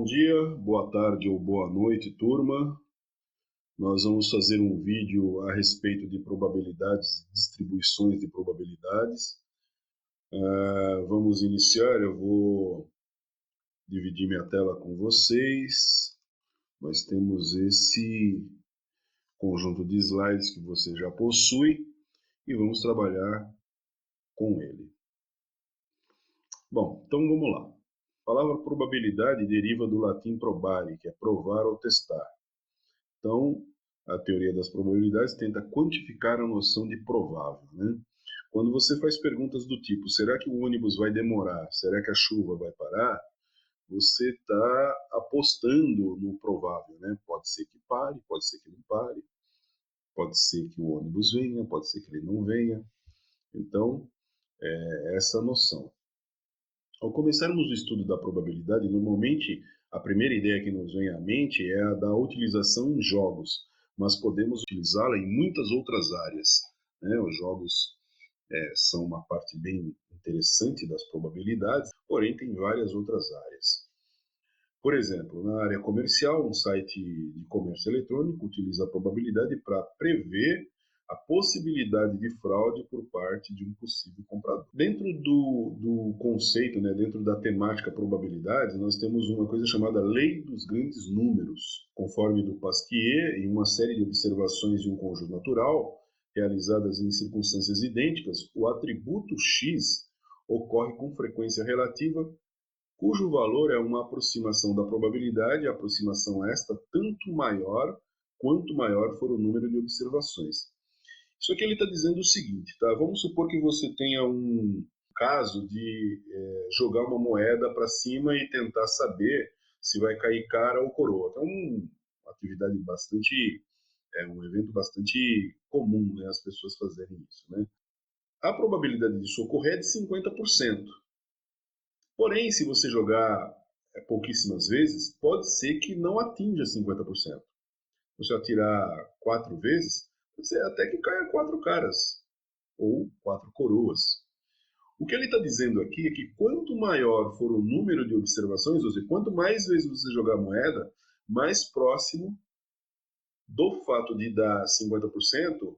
Bom dia, boa tarde ou boa noite, turma. Nós vamos fazer um vídeo a respeito de probabilidades e distribuições de probabilidades. Vamos iniciar, eu vou dividir minha tela com vocês. Nós temos esse conjunto de slides que você já possui e vamos trabalhar com ele. Bom, então vamos lá. A palavra probabilidade deriva do latim probare, que é provar ou testar. Então, a teoria das probabilidades tenta quantificar a noção de provável, né? Quando você faz perguntas do tipo, será que o ônibus vai demorar? Será que a chuva vai parar? Você está apostando no provável, né? Pode ser que pare, pode ser que não pare, pode ser que o ônibus venha, pode ser que ele não venha. Então, é essa noção. Ao começarmos o estudo da probabilidade, normalmente a primeira ideia que nos vem à mente é a da utilização em jogos, mas podemos utilizá-la em muitas outras áreas, né? Os jogos são uma parte bem interessante das probabilidades, porém tem várias outras áreas. Por exemplo, na área comercial, um site de comércio eletrônico utiliza a probabilidade para prever a possibilidade de fraude por parte de um possível comprador. Dentro do conceito, né, dentro da temática probabilidade, nós temos uma coisa chamada lei dos grandes números. Conforme do Pasquier, em uma série de observações de um conjunto natural, realizadas em circunstâncias idênticas, o atributo x ocorre com frequência relativa, cujo valor é uma aproximação da probabilidade, a aproximação esta tanto maior quanto maior for o número de observações. Isso aqui ele está dizendo o seguinte, tá? Vamos supor que você tenha um caso de jogar uma moeda para cima e tentar saber se vai cair cara ou coroa. Então, uma atividade bastante, um evento bastante comum, né, as pessoas fazerem isso, né? A probabilidade disso ocorrer é de 50%. Porém, se você jogar pouquíssimas vezes, pode ser que não atinja 50%. Se você atirar 4 vezes, pode ser até que caia 4 caras, ou 4 coroas. O que ele está dizendo aqui é que quanto maior for o número de observações, ou seja, quanto mais vezes você jogar a moeda, mais próximo do fato de dar 50%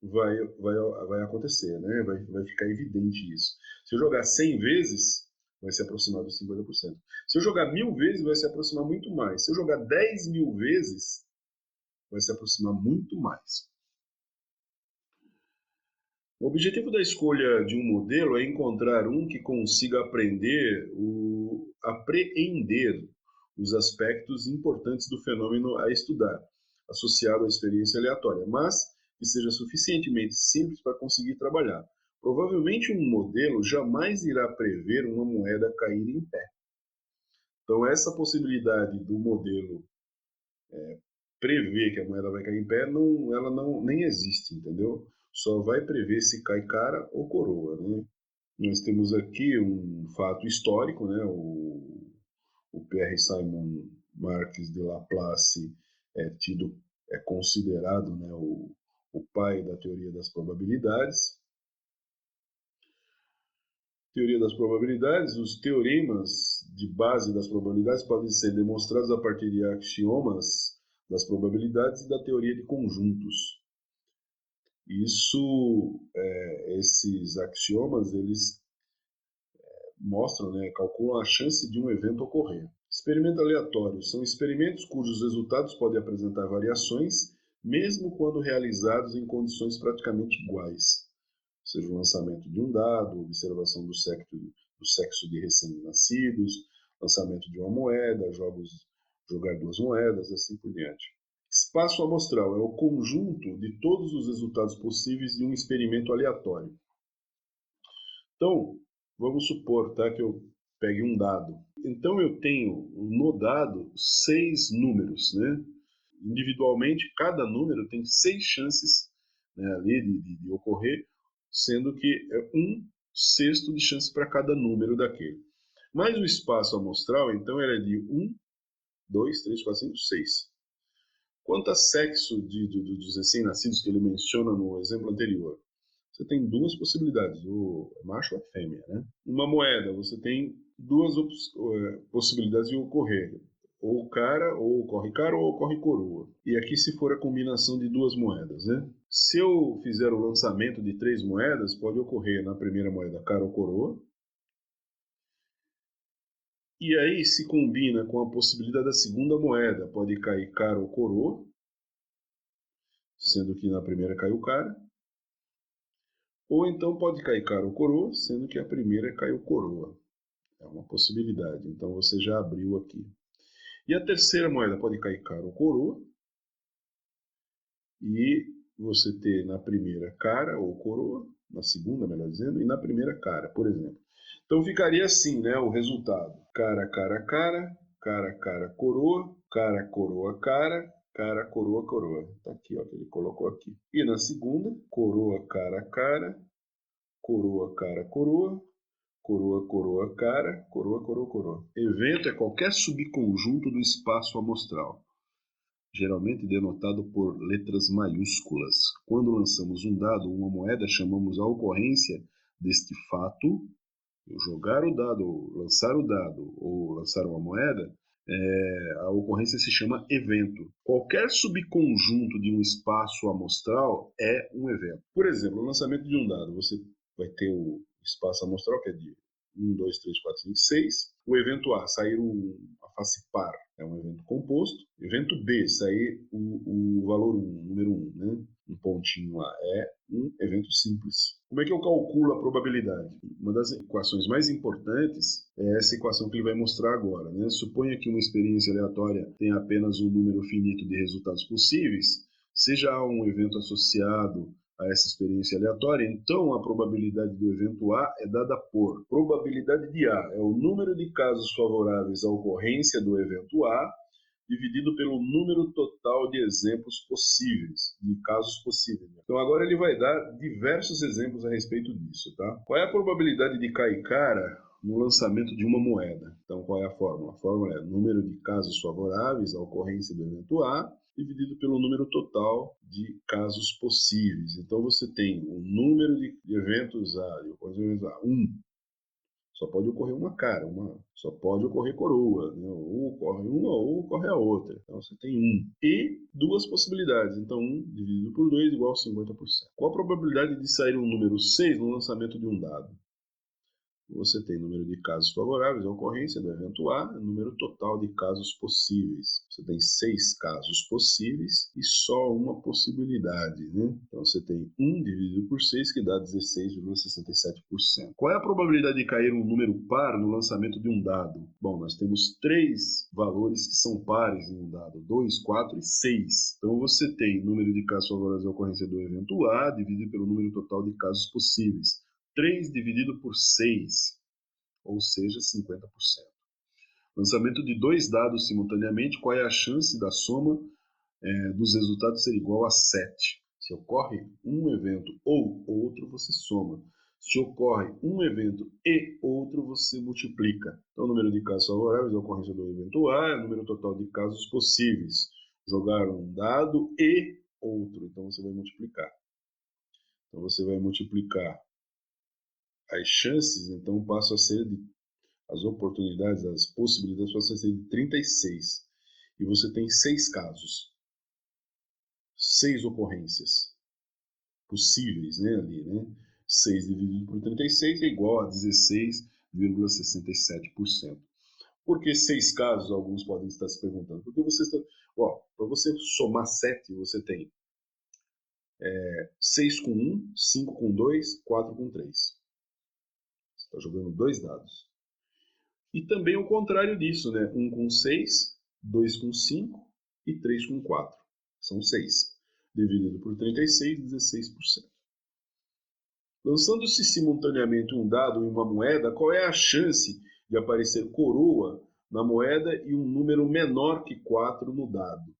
vai acontecer, né? Vai ficar evidente isso. Se eu jogar 100 vezes, vai se aproximar dos 50%. Se eu jogar 1000 vezes, vai se aproximar muito mais. Se eu jogar 10.000 vezes, vai se aproximar muito mais. O objetivo da escolha de um modelo é encontrar um que consiga apreender os aspectos importantes do fenômeno a estudar, associado à experiência aleatória, mas que seja suficientemente simples para conseguir trabalhar. Provavelmente um modelo jamais irá prever uma moeda cair em pé. Então essa possibilidade do modelo prever que a moeda vai cair em pé, ela nem existe, entendeu? Só vai prever se cai cara ou coroa, né? Nós temos aqui um fato histórico, né? O Pierre Simon Marques de Laplace é considerado, né, o pai da teoria das probabilidades. Teoria das probabilidades, os teoremas de base das probabilidades podem ser demonstrados a partir de axiomas das probabilidades e da teoria de conjuntos. Esses axiomas, eles mostram, né, calculam a chance de um evento ocorrer. Experimentos aleatórios são experimentos cujos resultados podem apresentar variações, mesmo quando realizados em condições praticamente iguais. Ou seja, o lançamento de um dado, observação do sexo de recém-nascidos, lançamento de uma moeda, jogar 2 moedas, assim por diante. Espaço amostral é o conjunto de todos os resultados possíveis de um experimento aleatório. Então, vamos supor, tá, que eu pegue um dado. Então, eu tenho no dado 6 números, né? Individualmente, cada número tem 6 chances, né, ali de ocorrer, sendo que é 1/6 de chance para cada número daquele. Mas o espaço amostral, então, era de 1, 2, 3, 4, 5, 6. Quanto a sexo dos recém-nascidos que ele menciona no exemplo anterior, você tem 2 possibilidades, o macho ou a fêmea, né? Uma moeda, você tem duas possibilidades de ocorrer. Ou cara, ou ocorre cara, ou ocorre coroa. E aqui se for a combinação de duas moedas, né? Se eu fizer o lançamento de 3 moedas, pode ocorrer na primeira moeda cara ou coroa. E aí se combina com a possibilidade da segunda moeda, pode cair cara ou coroa, sendo que na primeira caiu cara. Ou então pode cair cara ou coroa, sendo que a primeira caiu coroa. É uma possibilidade, então você já abriu aqui. E a terceira moeda pode cair cara ou coroa, e você ter na primeira cara ou coroa, na segunda, melhor dizendo, e na primeira cara, por exemplo. Então ficaria assim, né, o resultado. Cara, cara, cara, cara, cara, coroa, cara, coroa, cara, coroa, coroa. Tá aqui, ó, que ele colocou aqui. E na segunda, coroa, cara, cara, coroa, cara, coroa, coroa, coroa, cara, coroa, coroa, coroa. Evento é qualquer subconjunto do espaço amostral, geralmente denotado por letras maiúsculas. Quando lançamos um dado ou uma moeda, chamamos a ocorrência deste fato, jogar o dado, lançar o dado ou lançar uma moeda, a ocorrência se chama evento. Qualquer subconjunto de um espaço amostral é um evento. Por exemplo, o lançamento de um dado, você vai ter o espaço amostral, que é de 1, 2, 3, 4, 5, 6. O evento A, sair a face par, é um evento composto. Evento B, sair o valor 1, número 1, né? Um pontinho lá, é um evento simples. Como é que eu calculo a probabilidade? Uma das equações mais importantes é essa equação que ele vai mostrar agora, né? Suponha que uma experiência aleatória tenha apenas um número finito de resultados possíveis, seja um evento associado a essa experiência aleatória, então a probabilidade do evento A é dada por probabilidade de A é o número de casos favoráveis à ocorrência do evento A dividido pelo número total de exemplos possíveis, de casos possíveis. Então agora ele vai dar diversos exemplos a respeito disso, tá? Qual é a probabilidade de cair cara no lançamento de uma moeda? Então qual é a fórmula? A fórmula é número de casos favoráveis à ocorrência do evento A dividido pelo número total de casos possíveis. Então você tem o número de eventos A, de ocorrência A, 1. Só pode ocorrer uma cara, só pode ocorrer coroa, né? Ou ocorre uma ou ocorre a outra. Então você tem um. E duas possibilidades. Então 1 dividido por 2 igual a 50%. Qual a probabilidade de sair um número 6 no lançamento de um dado? Você tem número de casos favoráveis à ocorrência do evento A, número total de casos possíveis. Você tem 6 casos possíveis e só uma possibilidade, né? Então você tem 1 dividido por 6, que dá 16,67%. Qual é a probabilidade de cair um número par no lançamento de um dado? Bom, nós temos 3 valores que são pares em um dado, 2, 4 e 6. Então você tem número de casos favoráveis à ocorrência do evento A dividido pelo número total de casos possíveis. 3 dividido por 6, ou seja, 50%. Lançamento de 2 dados simultaneamente, qual é a chance da soma dos resultados ser igual a 7? Se ocorre um evento ou outro, você soma. Se ocorre um evento e outro, você multiplica. Então, o número de casos favoráveis à ocorrência do evento A é o número total de casos possíveis. Jogar um dado e outro, então você vai multiplicar. Então, você vai multiplicar as chances, então, passam a ser as oportunidades, as possibilidades passam a ser de 36. E você tem 6 casos, 6 ocorrências possíveis, né, ali, né? 6 dividido por 36 é igual a 16,67%. Por que 6 casos? Alguns podem estar se perguntando. Porque você está, para você somar 7, você tem 6 com 1, 5 com 2, 4 com 3. Você está jogando 2 dados. E também o contrário disso, né? 1 com 6, 2 com 5 e 3 com 4. São 6. Dividido por 36, 16%. Lançando-se simultaneamente um dado e uma moeda, qual é a chance de aparecer coroa na moeda e um número menor que 4 no dado?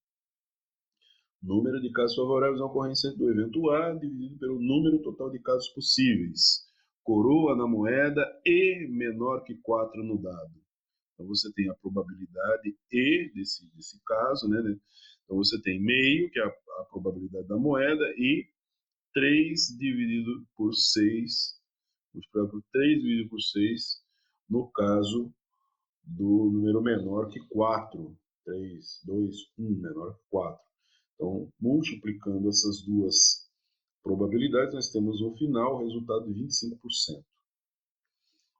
Número de casos favoráveis à ocorrência do evento A dividido pelo número total de casos possíveis. Coroa na moeda e menor que 4 no dado. Então você tem a probabilidade E desse caso, né? Então você tem meio, que é a probabilidade da moeda, e 3 dividido por 6, multiplicado por 3 dividido por 6, no caso do número menor que 4. 3, 2, 1 menor que 4. Então, multiplicando essas duas probabilidades, nós temos no final o resultado de 25%.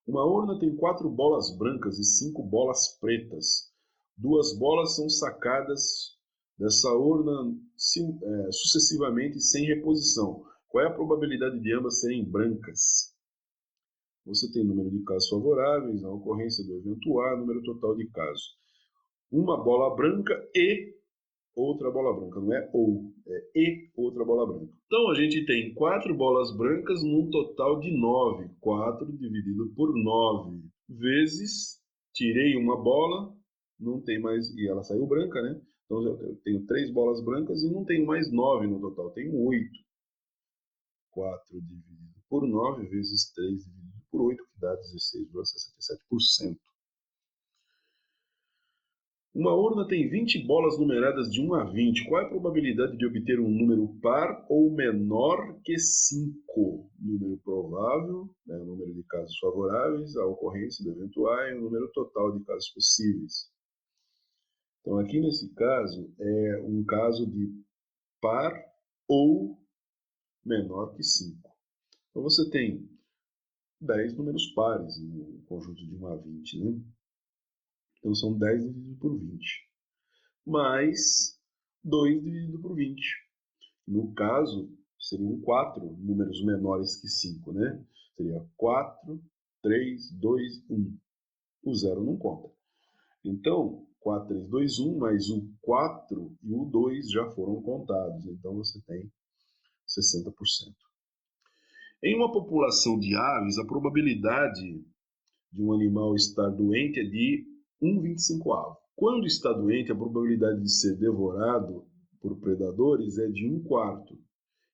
Uma urna tem 4 bolas brancas e 5 bolas pretas. 2 bolas são sacadas dessa urna sucessivamente sem reposição. Qual é a probabilidade de ambas serem brancas? Você tem número de casos favoráveis, a ocorrência do evento A, número total de casos. Uma bola branca e outra bola branca, não é ou, é e outra bola branca. Então a gente tem 4 bolas brancas num total de 9. 4 dividido por 9 vezes, tirei uma bola, não tem mais, e ela saiu branca, né? Então eu tenho 3 bolas brancas e não tenho mais 9 no total, tenho 8. 4 dividido por 9 vezes 3 dividido por 8, que dá 16,67%. Uma urna tem 20 bolas numeradas de 1 a 20. Qual é a probabilidade de obter um número par ou menor que 5? Número provável, né, o número de casos favoráveis, a ocorrência do evento A e o número total de casos possíveis. Então, aqui nesse caso, é um caso de par ou menor que 5. Então, você tem 10 números pares no conjunto de 1 a 20, né? Então, são 10 dividido por 20. Mais 2 dividido por 20. No caso, seriam 4 números menores que 5, né? Seria 4, 3, 2, 1. O zero não conta. Então, 4, 3, 2, 1, mais o 4 e o 2 já foram contados. Então, você tem 60%. Em uma população de aves, a probabilidade de um animal estar doente é de 1/25. Quando está doente, a probabilidade de ser devorado por predadores é de 1/4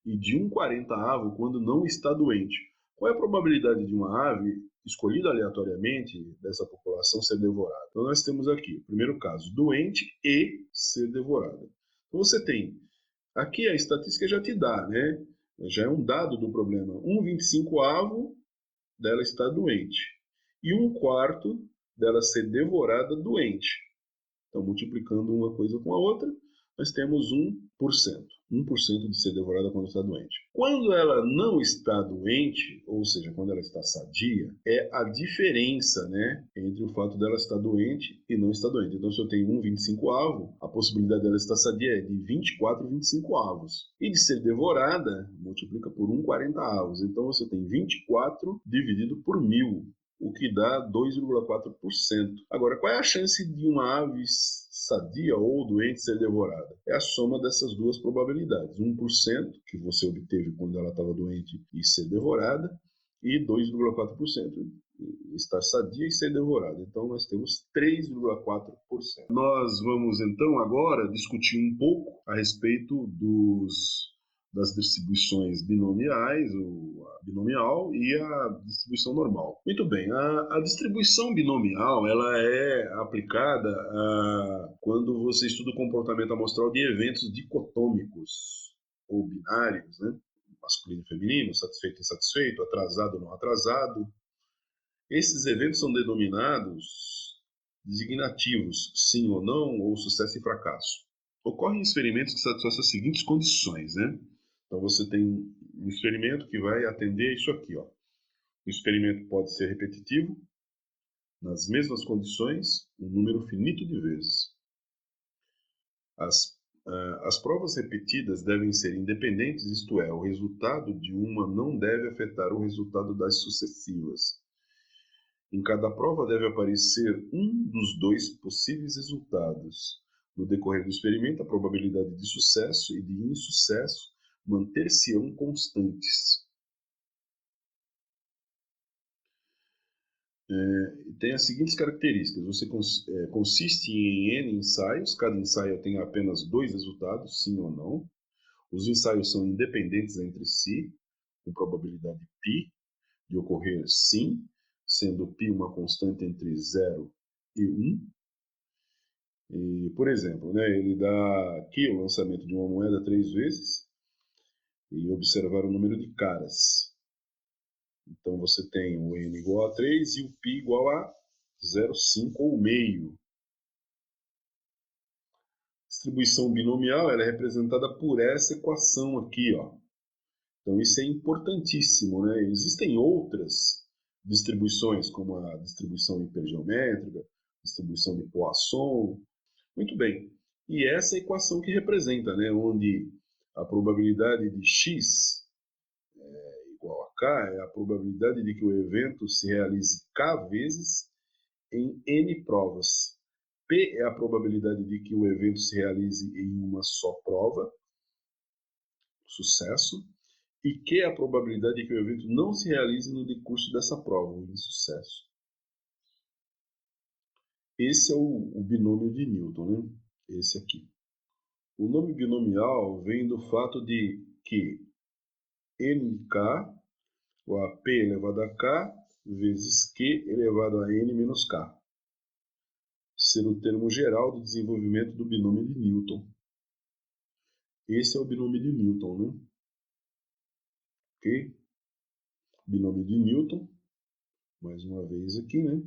e de 1/40 quando não está doente. Qual é a probabilidade de uma ave escolhida aleatoriamente dessa população ser devorada? Então nós temos aqui, primeiro caso, doente e ser devorada. Então você tem, aqui a estatística já te dá, né? Já é um dado do problema. 1/25 dela está doente e 1/4 dela ser devorada doente. Então, multiplicando uma coisa com a outra, nós temos 1%. 1% de ser devorada quando está doente. Quando ela não está doente, ou seja, quando ela está sadia, é a diferença, né, entre o fato dela estar doente e não estar doente. Então, se eu tenho 1/25, a possibilidade dela estar sadia é de 24/25. E de ser devorada, multiplica por 1/40. Então, você tem 24 dividido por 1000. O que dá 2,4%. Agora, qual é a chance de uma ave sadia ou doente ser devorada? É a soma dessas duas probabilidades. 1% que você obteve quando ela estava doente e ser devorada, e 2,4% estar sadia e ser devorada. Então, nós temos 3,4%. Nós vamos, então, agora discutir um pouco a respeito das distribuições binomiais, a binomial e a distribuição normal. Muito bem, a distribuição binomial ela é aplicada quando você estuda o comportamento amostral de eventos dicotômicos ou binários, né? Masculino e feminino, satisfeito e insatisfeito, atrasado ou não atrasado. Esses eventos são denominados designativos, sim ou não, ou sucesso e fracasso. Ocorrem experimentos que satisfazem as seguintes condições, né? Então você tem um experimento que vai atender isso aqui, ó. O experimento pode ser repetitivo, nas mesmas condições, um número finito de vezes. As provas repetidas devem ser independentes, isto é, o resultado de uma não deve afetar o resultado das sucessivas. Em cada prova deve aparecer um dos dois possíveis resultados. No decorrer do experimento, a probabilidade de sucesso e de insucesso manter-se-ão constantes. Tem as seguintes características. Você consiste em N ensaios, cada ensaio tem apenas 2 resultados, sim ou não. Os ensaios são independentes entre si, com probabilidade π de ocorrer sim, sendo π uma constante entre 0 e 1. E, por exemplo, né, ele dá aqui o lançamento de uma moeda 3 vezes e observar o número de caras. Então você tem o n igual a 3 e o π igual a 0,5 ou meio. Distribuição binomial ela é representada por essa equação aqui, ó. Então isso é importantíssimo, né? Existem outras distribuições, como a distribuição hipergeométrica, distribuição de Poisson. Muito bem. E essa é a equação que representa, né? Onde a probabilidade de x igual a k é a probabilidade de que o evento se realize k vezes em n provas. P é a probabilidade de que o evento se realize em uma só prova, sucesso, e Q é a probabilidade de que o evento não se realize no decurso dessa prova, o insucesso. Esse é o binômio de Newton, né? Esse aqui. O nome binomial vem do fato de que nk, ou a p elevado a k, vezes q elevado a n menos k, ser o termo geral do desenvolvimento do binômio de Newton. Esse é o binômio de Newton, né? Ok? Binômio de Newton, mais uma vez aqui, né?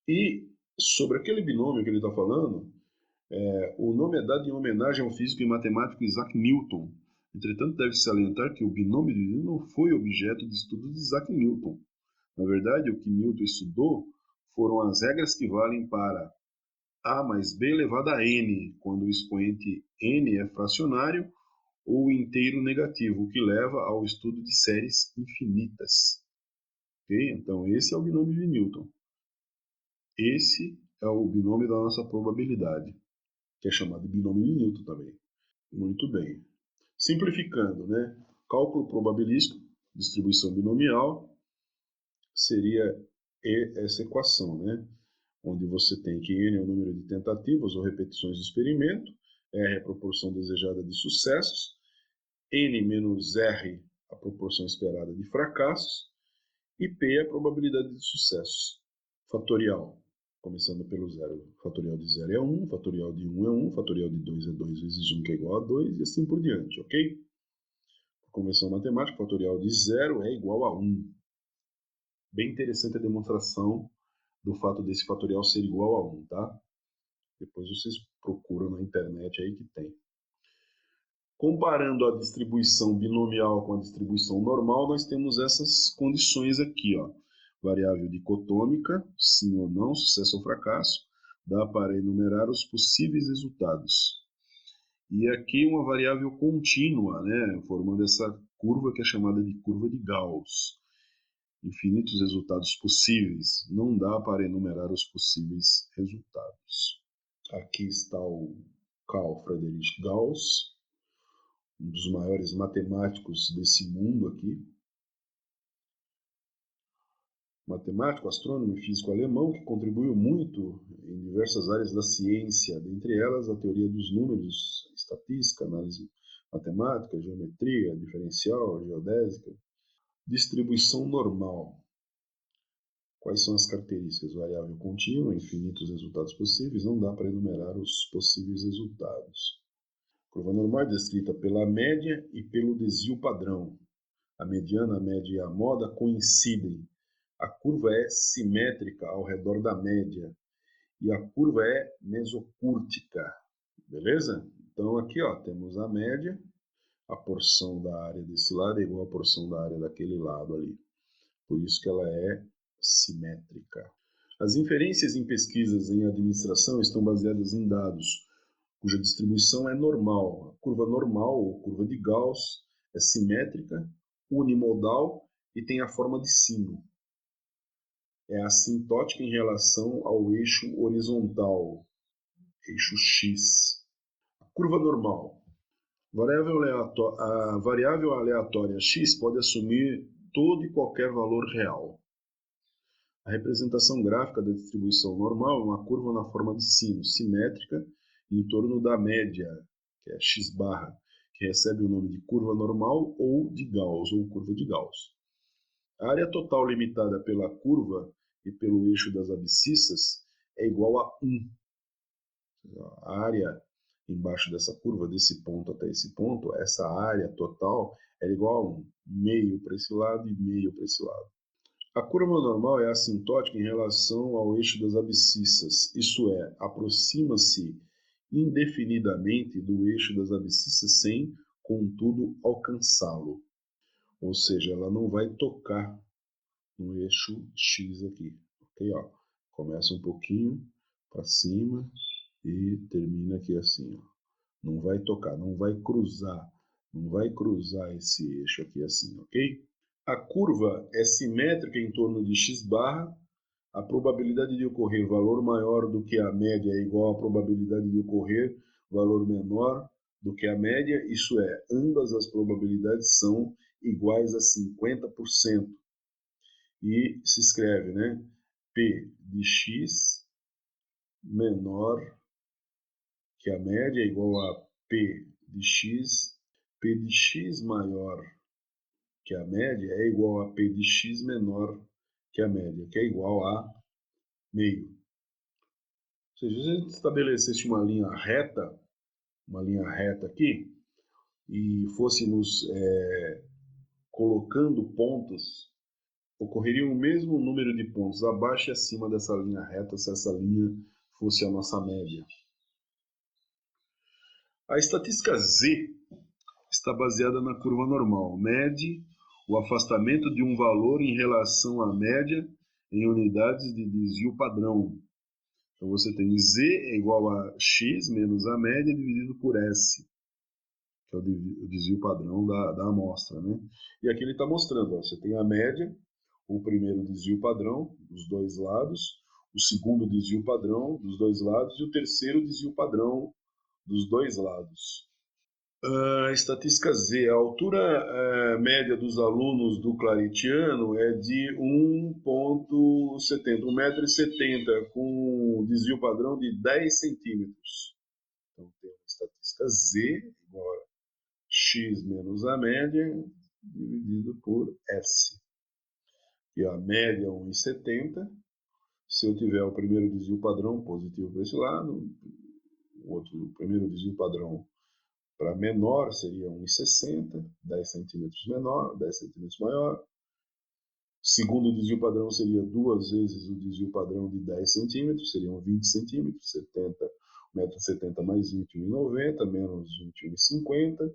E sobre aquele binômio que ele está falando, o nome é dado em homenagem ao físico e matemático Isaac Newton. Entretanto, deve-se salientar que o binômio de Newton não foi objeto de estudo de Isaac Newton. Na verdade, o que Newton estudou foram as regras que valem para a mais b elevado a n, quando o expoente n é fracionário ou inteiro negativo, o que leva ao estudo de séries infinitas. Okay? Então, esse é o binômio de Newton. Esse é o binômio da nossa probabilidade, que é chamado de binômio de Newton também. Muito bem. Simplificando, né? Cálculo probabilístico, distribuição binomial, seria essa equação, né? Onde você tem que n é o número de tentativas ou repetições do experimento, R é a proporção desejada de sucessos, n menos R a proporção esperada de fracassos, e P é a probabilidade de sucesso. Fatorial, começando pelo zero. Fatorial de 0 é 1, fatorial de 1 é 1, fatorial de 2 é 2 vezes 1, que é igual a 2, e assim por diante, ok? Por convenção matemática, fatorial de 0 é igual a 1. Bem interessante a demonstração do fato desse fatorial ser igual a 1, tá? Depois vocês procuram na internet aí que tem. Comparando a distribuição binomial com a distribuição normal, nós temos essas condições aqui, ó. Variável dicotômica, sim ou não, sucesso ou fracasso, dá para enumerar os possíveis resultados. E aqui uma variável contínua, né, formando essa curva que é chamada de curva de Gauss. Infinitos resultados possíveis, não dá para enumerar os possíveis resultados. Aqui está o Carl Friedrich Gauss, um dos maiores matemáticos desse mundo aqui. Matemático, astrônomo e físico alemão que contribuiu muito em diversas áreas da ciência, dentre elas a teoria dos números, estatística, análise matemática, geometria, diferencial, geodésica. Distribuição normal. Quais são as características? Variável contínua, infinitos resultados possíveis, não dá para enumerar os possíveis resultados. Curva normal é descrita pela média e pelo desvio padrão. A mediana, a média e a moda coincidem. A curva é simétrica ao redor da média e a curva é mesocúrtica, beleza? Então aqui ó, temos a média, a porção da área desse lado é igual à porção da área daquele lado ali. Por isso que ela é simétrica. As inferências em pesquisas em administração estão baseadas em dados cuja distribuição é normal. A curva normal, ou curva de Gauss, é simétrica, unimodal e tem a forma de sino. É assintótica em relação ao eixo horizontal, eixo x. A curva normal. A variável aleatória x pode assumir todo e qualquer valor real. A representação gráfica da distribuição normal é uma curva na forma de sino, simétrica, em torno da média, que é x barra, que recebe o nome de curva normal ou de Gauss, ou curva de Gauss. A área total limitada pela curva e pelo eixo das abscissas é igual a 1. A área embaixo dessa curva, desse ponto até esse ponto, essa área total é igual a 1. Meio para esse lado e meio para esse lado. A curva normal é assintótica em relação ao eixo das abscissas, isso é, aproxima-se indefinidamente do eixo das abscissas sem, contudo, alcançá-lo. Ou seja, ela não vai tocar no eixo X aqui. Ok? Ó, começa um pouquinho para cima e termina aqui assim. Ó. Não vai tocar, não vai cruzar esse eixo aqui assim, ok? A curva é simétrica em torno de x barra. A probabilidade de ocorrer valor maior do que a média é igual à probabilidade de ocorrer valor menor do que a média, isso é, ambas as probabilidades são iguais a 50%. E se escreve, né? P de x menor que a média é igual a P de x. P de x maior que a média é igual a P de x menor que a média, que é igual a meio. Ou seja, se a gente estabelecesse uma linha reta aqui, e fôssemos colocando pontos, ocorreria o mesmo número de pontos abaixo e acima dessa linha reta se essa linha fosse a nossa média. A estatística Z está baseada na curva normal. Mede o afastamento de um valor em relação à média em unidades de desvio padrão. Então você tem Z é igual a X menos a média dividido por S, que é o desvio padrão da amostra, né? E aqui ele está mostrando, ó, você tem a média, o primeiro desvio padrão dos dois lados, o segundo desvio padrão dos dois lados e o terceiro desvio padrão dos dois lados. Estatística Z, a altura média dos alunos do Claretiano é de 1,70 1,70 m, com desvio padrão de 10 centímetros. Então, temos a estatística Z igual a x menos a média dividido por S. E a média é 1,70. Se eu tiver o primeiro desvio padrão positivo para esse lado, o primeiro desvio padrão para menor seria 1,60, 10 centímetros menor, 10 centímetros maior. Segundo desvio padrão seria duas vezes o desvio padrão de 10 centímetros, seriam 20 centímetros, 1,70 m mais 20, 1,90, menos 20, 1,50.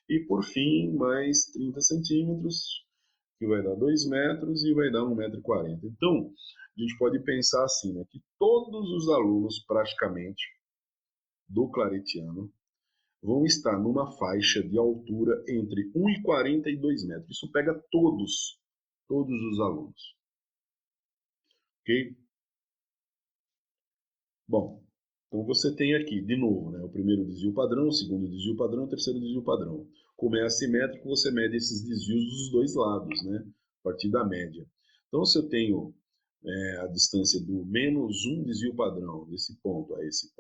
E por fim, mais 30 centímetros, que vai dar 2 metros e vai dar 1,40 m. Então, a gente pode pensar assim, né, que todos os alunos, praticamente, do Claretiano, vão estar numa faixa de altura entre 1,40 e 2 metros. Isso pega todos os alunos. Ok? Bom, então você tem aqui, de novo, né, o primeiro desvio padrão, o segundo desvio padrão, o terceiro desvio padrão. Como é assimétrico, você mede esses desvios dos dois lados, né, a partir da média. Então, se eu tenho a distância do menos um desvio padrão desse ponto a esse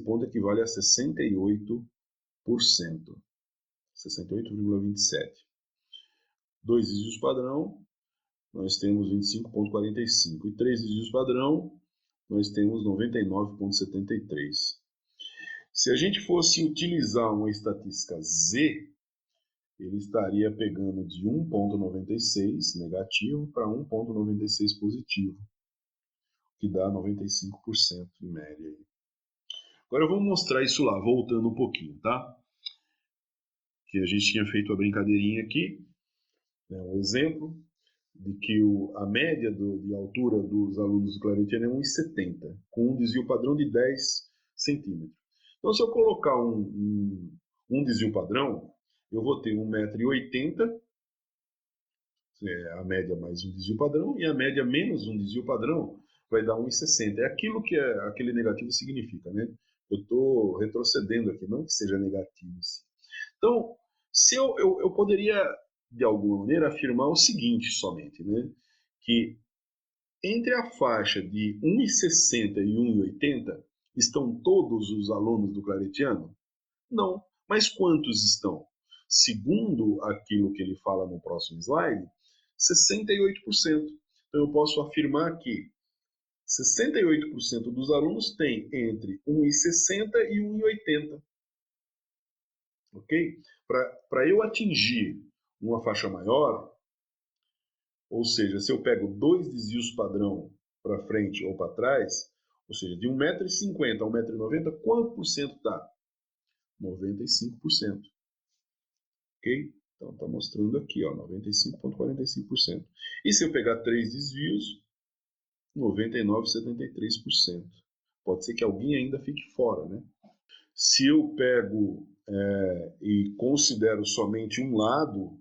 ponto equivale a 68%. 68,27%. Dois desvios padrão, nós temos 25,45. E três desvios padrão, nós temos 99,73. Se a gente fosse utilizar uma estatística Z, ele estaria pegando de 1,96 negativo para 1,96 positivo, que dá 95% em média. Agora eu vou mostrar isso lá, voltando um pouquinho, tá? Que a gente tinha feito a brincadeirinha aqui, né, um exemplo de que a média de altura dos alunos do Claretiano é 1,70, com um desvio padrão de 10 centímetros. Então, se eu colocar um desvio padrão, eu vou ter 1,80 m, a média mais um desvio padrão, e a média menos um desvio padrão vai dar 1,60. É aquilo que aquele negativo significa, né? Eu estou retrocedendo aqui, não que seja negativo em si. Então, se eu poderia, de alguma maneira, afirmar o seguinte somente, né? Que entre a faixa de 1,60 e 1,80 estão todos os alunos do Claretiano? Não. Mas quantos estão? Segundo aquilo que ele fala no próximo slide, 68%. Então eu posso afirmar que 68% dos alunos têm entre 1,60 e 1,80. Ok? Para eu atingir uma faixa maior, Ou seja, se eu pego 2 desvios padrão para frente ou para trás, ou seja, de 1,50 m a 1,90 m, quanto por cento está? 95%. Ok? Então está mostrando aqui, 95,45%. E se eu pegar 3 desvios, 99,73%. Pode ser que alguém ainda fique fora, né? Se eu pego e considero somente um lado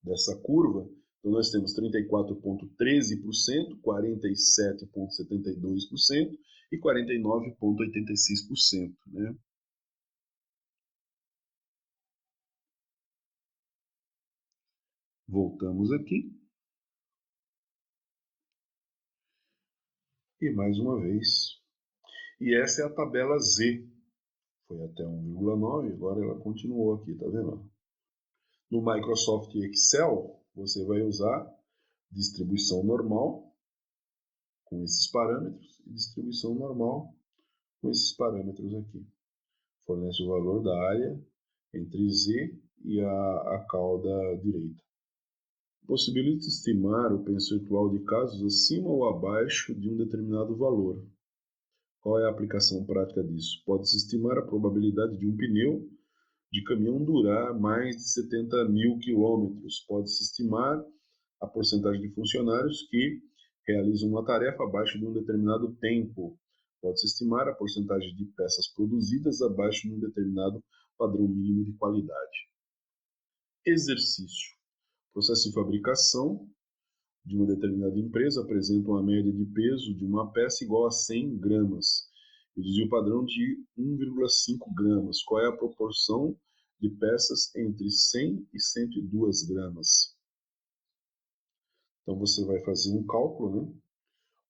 dessa curva, então nós temos 34,13%, 47,72% e 49,86%. Né? Voltamos aqui. E mais uma vez. E essa é a tabela Z. Foi até 1,9, agora ela continuou aqui, tá vendo? No Microsoft Excel, você vai usar distribuição normal, com esses parâmetros, e distribuição normal, com esses parâmetros aqui. Fornece o valor da área entre Z e a cauda direita. Possibilita estimar o percentual de casos acima ou abaixo de um determinado valor. Qual é a aplicação prática disso? Pode-se estimar a probabilidade de um pneu de caminhão durar mais de 70 mil quilômetros. Pode-se estimar a porcentagem de funcionários que realizam uma tarefa abaixo de um determinado tempo. Pode-se estimar a porcentagem de peças produzidas abaixo de um determinado padrão mínimo de qualidade. Exercício. Processo de fabricação de uma determinada empresa apresenta uma média de peso de uma peça igual a 100 gramas e desvio padrão de 1,5 gramas. Qual é a proporção de peças entre 100 e 102 gramas? Então você vai fazer um cálculo, né?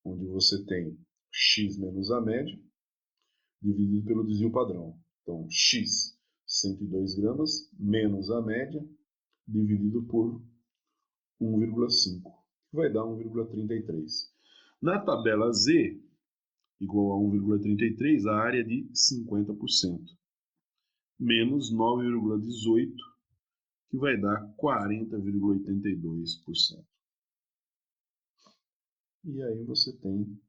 Onde você tem x menos a média dividido pelo desvio padrão. Então, x, 102 gramas, menos a média, dividido por 1,5, que vai dar 1,33. Na tabela Z, igual a 1,33, a área é de 50%, menos 9,18, que vai dar 40,82%. E aí você tem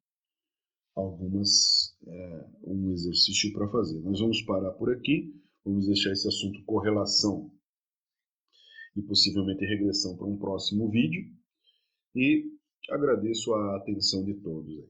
um exercício para fazer. Nós vamos parar por aqui, vamos deixar esse assunto correlação e possivelmente regressão para um próximo vídeo, e agradeço a atenção de todos aí.